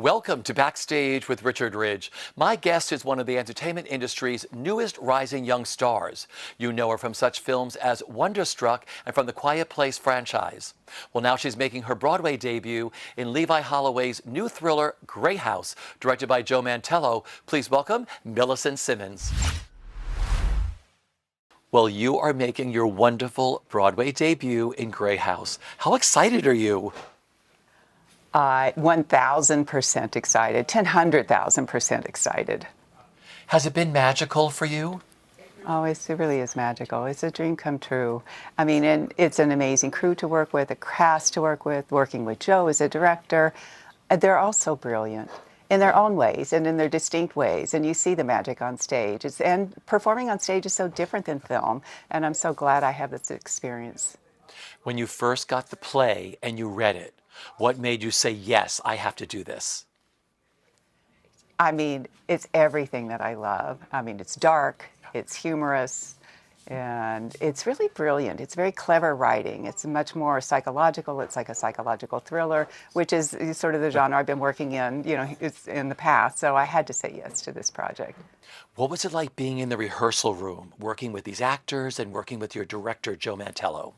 Welcome to Backstage with Richard Ridge. My guest is one of the entertainment industry's newest rising young stars. You know her from such films as Wonderstruck and from the Quiet Place franchise. Well, now she's making her Broadway debut in Levi Holloway's new thriller, Grey House, directed by Joe Mantello. Please welcome Millicent Simmonds. Well, you are making your wonderful Broadway debut in Grey House. How excited are you? 1,000% excited, 100,000% excited. Has it been magical for you? Oh, it really is magical. It's a dream come true. I mean, and it's an amazing crew to work with, a cast to work with, working with Joe as a director. They're all so brilliant in their own ways and in their distinct ways. And you see the magic on stage. And performing on stage is so different than film. And I'm so glad I have this experience. When you first got the play and you read it, what made you say, yes, I have to do this? I mean, it's everything that I love. I mean, it's dark, it's humorous, and it's really brilliant. It's very clever writing. It's much more psychological. It's like a psychological thriller, which is sort of the genre I've been working in, it's in the past. So I had to say yes to this project. What was it like being in the rehearsal room, working with these actors and working with your director, Joe Mantello?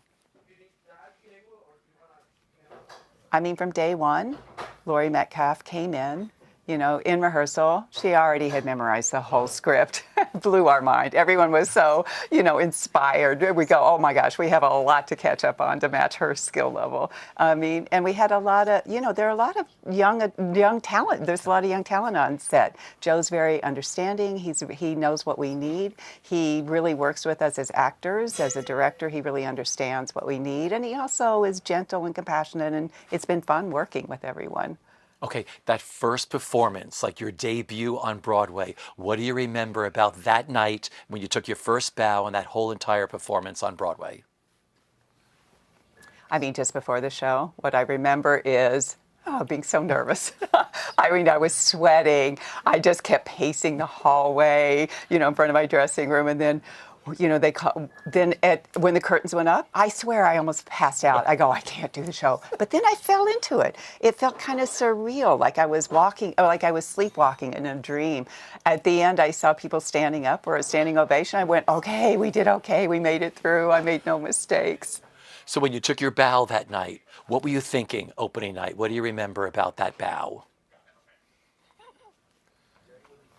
I mean, from day one, Laurie Metcalf came in, in rehearsal. She already had memorized the whole script. Blew our mind. Everyone was so, inspired. We go, oh my gosh, we have a lot to catch up on to match her skill level. I mean, and we had a lot of, there are a lot of young talent. There's a lot of young talent on set. Joe's very understanding. He knows what we need. He really works with us as actors, as a director. He really understands what we need. And he also is gentle and compassionate, and it's been fun working with everyone. Okay, that first performance, like your debut on Broadway, what do you remember about that night when you took your first bow and that whole entire performance on Broadway? I mean, just before the show, what I remember is being so nervous. I mean, I was sweating. I just kept pacing the hallway, in front of my dressing room. And then, when the curtains went up, I swear I almost passed out. I go, I can't do the show. But then I fell into it. It felt kind of surreal, like I was like I was sleepwalking in a dream. At the end, I saw people standing up or a standing ovation. I went, okay, we did okay. We made it through. I made no mistakes. So when you took your bow that night, what were you thinking opening night? What do you remember about that bow?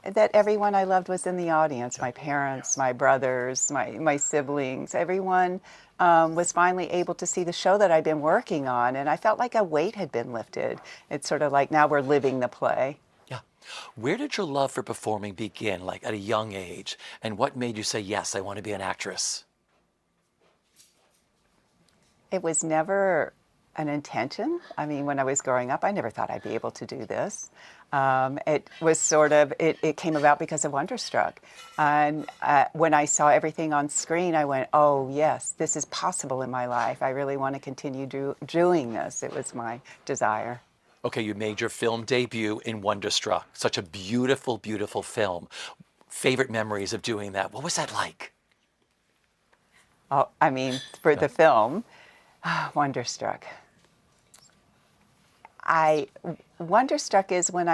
That everyone I loved was in the audience. My parents, my brothers, my siblings, everyone was finally able to see the show that I'd been working on. And I felt like a weight had been lifted. It's sort of like now we're living the play. Yeah. Where did your love for performing begin, like at a young age? And what made you say, yes, I want to be an actress? It was never an intention. I mean, when I was growing up, I never thought I'd be able to do this. It was sort of, it came about because of Wonderstruck. And when I saw everything on screen, I went, oh yes, this is possible in my life. I really want to continue doing this. It was my desire. Okay, you made your film debut in Wonderstruck. Such a beautiful, beautiful film. Favorite memories of doing that? What was that like? Oh, I mean, for the film, Wonderstruck. Wonderstruck is when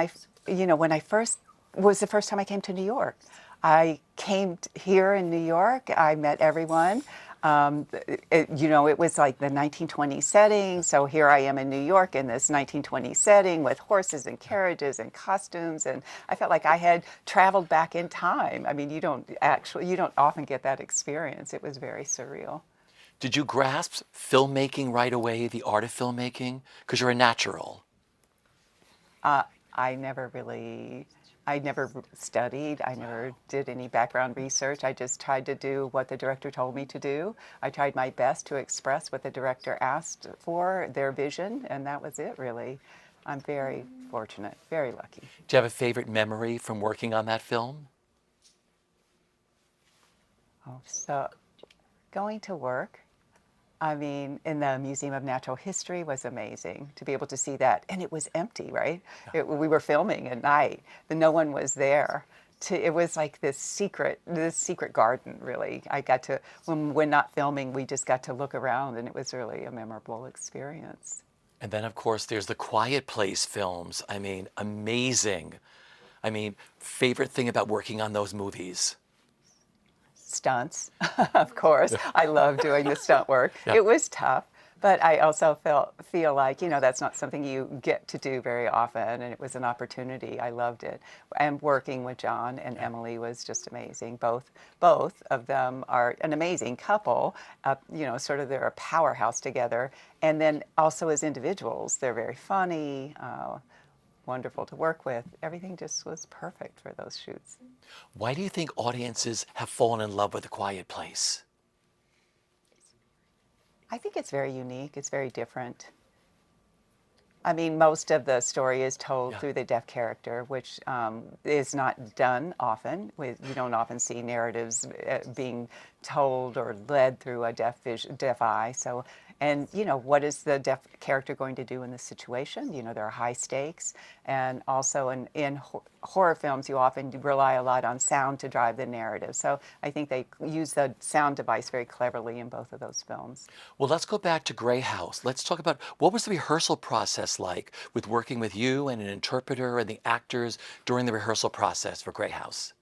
was the first time I came to New York. I came here in New York. I met everyone. It was like the 1920s setting. So here I am in New York in this 1920s setting with horses and carriages and costumes. And I felt like I had traveled back in time. I mean, you don't often get that experience. It was very surreal. Did you grasp filmmaking right away, the art of filmmaking? Because you're a natural. I never studied. I never did any background research. I just tried to do what the director told me to do. I tried my best to express what the director asked for, their vision, and that was it, really. I'm very fortunate, very lucky. Do you have a favorite memory from working on that film? Oh, so going to work. I mean, in the Museum of Natural History was amazing to be able to see that. And it was empty, right? We were filming at night, but no one was there. It was like this secret garden, really. I got to, when not filming, we just got to look around, and it was really a memorable experience. And then, of course, there's the Quiet Place films. I mean, amazing. I mean, favorite thing about working on those movies? Stunts, of course. I love doing the stunt work. Yeah. It was tough, but I also feel like, that's not something you get to do very often, and it was an opportunity. I loved it. And working with John and Emily was just amazing. Both of them are an amazing couple. Sort of they're a powerhouse together. And then also as individuals, they're very funny, wonderful to work with. Everything just was perfect for those shoots. Why do you think audiences have fallen in love with A Quiet Place? I think it's very unique. It's very different. I mean, most of the story is told through the deaf character, which is not done often. You don't often see narratives being told or led through a deaf eye. So, and what is the deaf character going to do in this situation? There are high stakes, and also in horror films, you often rely a lot on sound to drive the narrative. So I think they use the sound device very cleverly in both of those films. Well, let's go back to Grey House. Let's talk about what was the rehearsal process like with working with you and an interpreter and the actors during the rehearsal process for Grey House?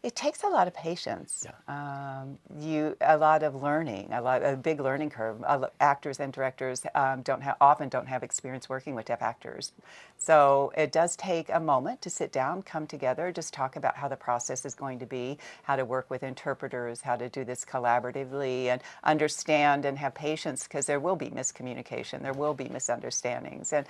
It takes a lot of patience. A lot of learning, a big learning curve. Actors and directors often don't have experience working with deaf actors, so it does take a moment to sit down, come together, just talk about how the process is going to be, how to work with interpreters, how to do this collaboratively, and understand and have patience, because there will be miscommunication, there will be misunderstandings, and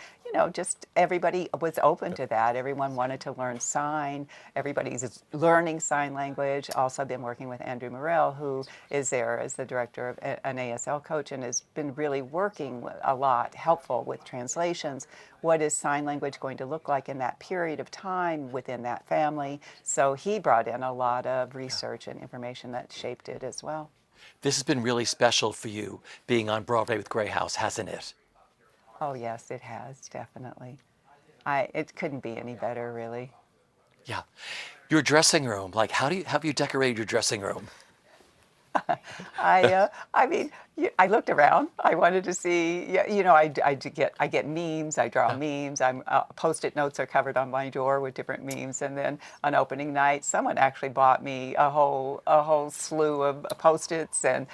just everybody was open to that. Everyone wanted to learn sign. Everybody's learning sign language. Also, I've been working with Andrew Morrell, who is there as the director of an ASL coach and has been really working a lot, helpful with translations. What is sign language going to look like in that period of time within that family? So he brought in a lot of research and information that shaped it as well. This has been really special for you being on Broadway with Grey House, hasn't it? Oh yes, it has, definitely. It couldn't be any better, really. Yeah. Your dressing room, like how have you decorated your dressing room? I mean, I looked around. I wanted to see, I get memes. I draw memes. Post-it notes are covered on my door with different memes. And then on opening night, someone actually bought me a whole slew of Post-its and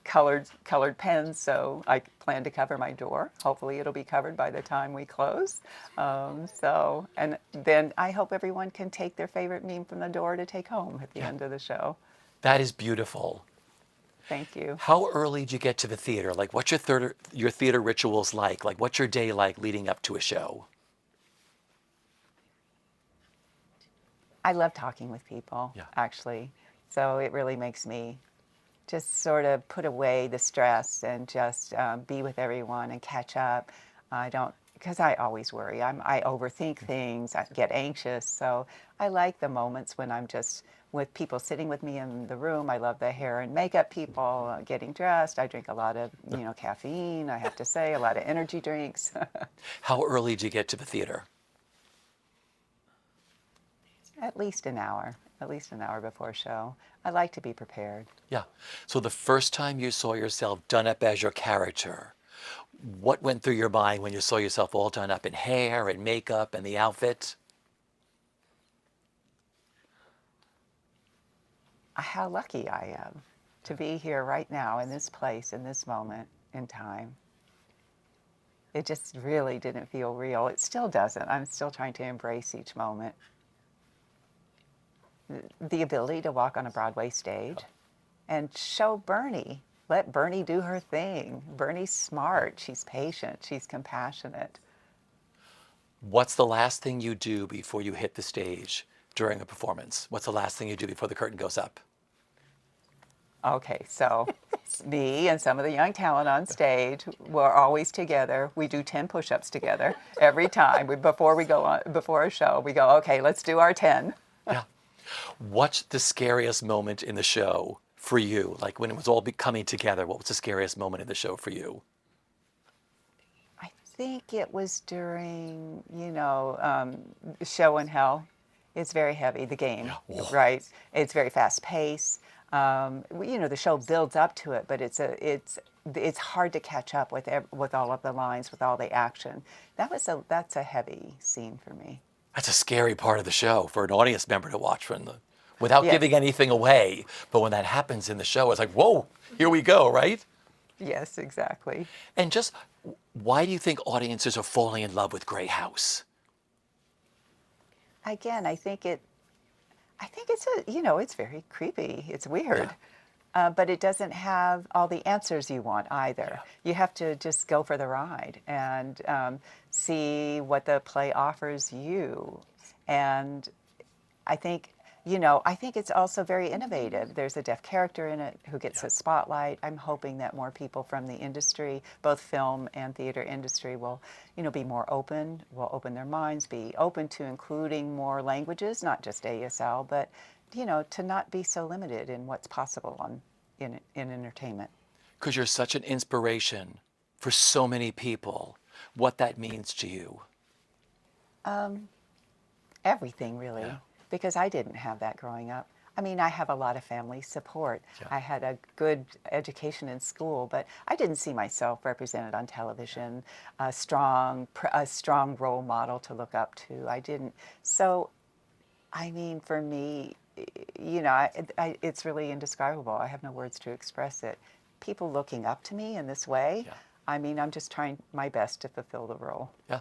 colored pens. So I plan to cover my door. Hopefully, it'll be covered by the time we close. And then I hope everyone can take their favorite meme from the door to take home at the end of the show. That is beautiful. Thank you. How early do you get to the theater? Like, what's your theater rituals like? Like, what's your day like leading up to a show? I love talking with people, actually. So it really makes me just sort of put away the stress and just be with everyone and catch up. Because I always worry. I overthink things. I get anxious. So I like the moments when I'm just with people sitting with me in the room. I love the hair and makeup people getting dressed. I drink a lot of, caffeine, I have to say, a lot of energy drinks. How early do you get to the theater? At least an hour before show. I like to be prepared. Yeah. So the first time you saw yourself done up as your character, what went through your mind when you saw yourself all done up in hair and makeup and the outfit? How lucky I am to be here right now in this place, in this moment in time. It just really didn't feel real. It still doesn't. I'm still trying to embrace each moment. The ability to walk on a Broadway stage and show Bernie. Let Bernie do her thing. Bernie's smart. She's patient. She's compassionate. What's the last thing you do before you hit the stage during a performance? What's the last thing you do before the curtain goes up? Okay, so me and some of the young talent on stage, we're always together. We do 10 push-ups together every time. Before a show, we go, okay, let's do our 10. Yeah. What's the scariest moment in the show for you? Like when it was all coming together, what was the scariest moment in the show for you? I think it was during, Show in Hell. It's very heavy, the game, right? It's very fast paced. The show builds up to it, but it's hard to catch up with all of the lines, with all the action. That's a heavy scene for me. That's a scary part of the show for an audience member to watch without Yes. giving anything away. But when that happens in the show, it's like, whoa, here we go, right? Yes, exactly. And just why do you think audiences are falling in love with Grey House? Again, I think it's very creepy. It's weird. But it doesn't have all the answers you want either. Yeah. You have to just go for the ride and see what the play offers you. And I think, I think it's also very innovative. There's a deaf character in it who gets a spotlight. I'm hoping that more people from the industry, both film and theater industry, will, be more open, will open their minds, be open to including more languages, not just ASL, but, to not be so limited in what's possible in entertainment. Because you're such an inspiration for so many people, what that means to you. Everything, really. Yeah. Because I didn't have that growing up. I mean, I have a lot of family support. Yeah. I had a good education in school, but I didn't see myself represented on television, a strong role model to look up to. I didn't. So, I mean, for me, it's really indescribable. I have no words to express it. People looking up to me in this way, Yeah. I mean, I'm just trying my best to fulfill the role. Yeah.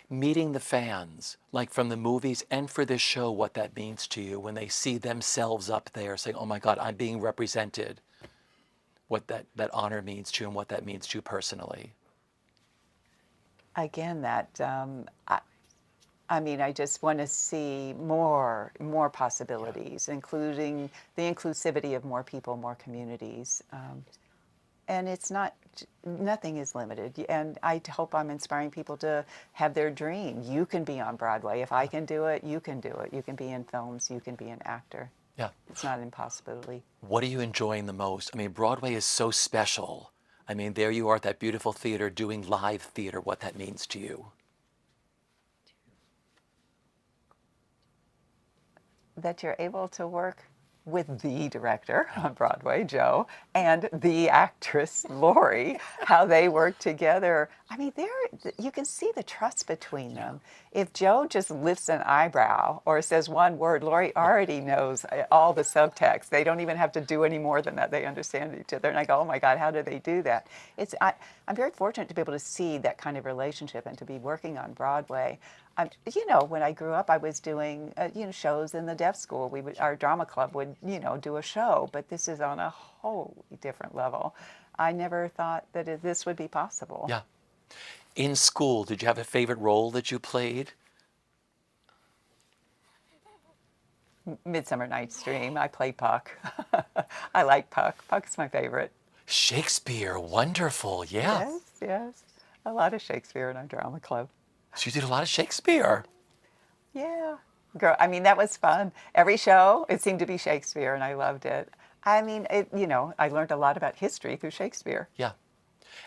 Meeting the fans, like from the movies and for this show, what that means to you when they see themselves up there saying, oh my God, I'm being represented, what that honor means to you and what that means to you personally. Again, I just want to see more possibilities, including the inclusivity of more people, more communities. And nothing is limited. And I hope I'm inspiring people to have their dream. You can be on Broadway. If I can do it, you can do it. You can be in films, you can be an actor. Yeah. It's not an impossibility. What are you enjoying the most? I mean, Broadway is so special. I mean, there you are at that beautiful theater doing live theater, what that means to you. That you're able to work with the director on Broadway, Joe, and the actress, Lori, how they work together. I mean, you can see the trust between them. If Joe just lifts an eyebrow or says one word, Lori already knows all the subtext. They don't even have to do any more than that. They understand each other. And I go, oh my God, how do they do that? I'm very fortunate to be able to see that kind of relationship and to be working on Broadway. When I grew up, I was doing, shows in the deaf school. Our drama club would, do a show, but this is on a wholly different level. I never thought that this would be possible. Yeah. In school, did you have a favorite role that you played? Midsummer Night's Dream. I play Puck. I like Puck. Puck's my favorite. Shakespeare, wonderful, yeah. Yes. A lot of Shakespeare in our drama club. So you did a lot of Shakespeare. Yeah. Girl, I mean, that was fun. Every show, it seemed to be Shakespeare, and I loved it. I mean, I learned a lot about history through Shakespeare. Yeah.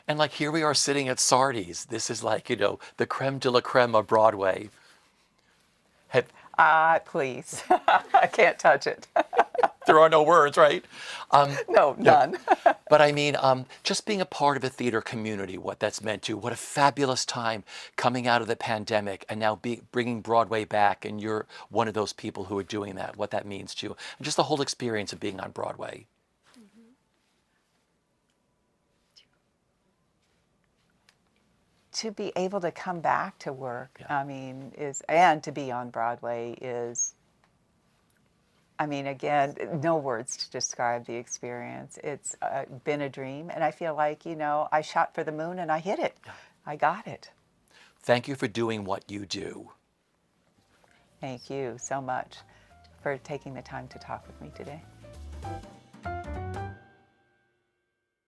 And like here we are sitting at Sardi's. This is like, the creme de la creme of Broadway. Please. I can't touch it. There are no words, right? No, none. But I mean, just being a part of a theater community, what that's meant to you. What a fabulous time coming out of the pandemic and now bringing Broadway back. And you're one of those people who are doing that, what that means to you. And just the whole experience of being on Broadway. To be able to come back to work, Yeah. I mean, and to be on Broadway is, I mean, again, no words to describe the experience. It's been a dream, and I feel like, I shot for the moon and I hit it. Yeah. I got it. Thank you for doing what you do. Thank you so much for taking the time to talk with me today.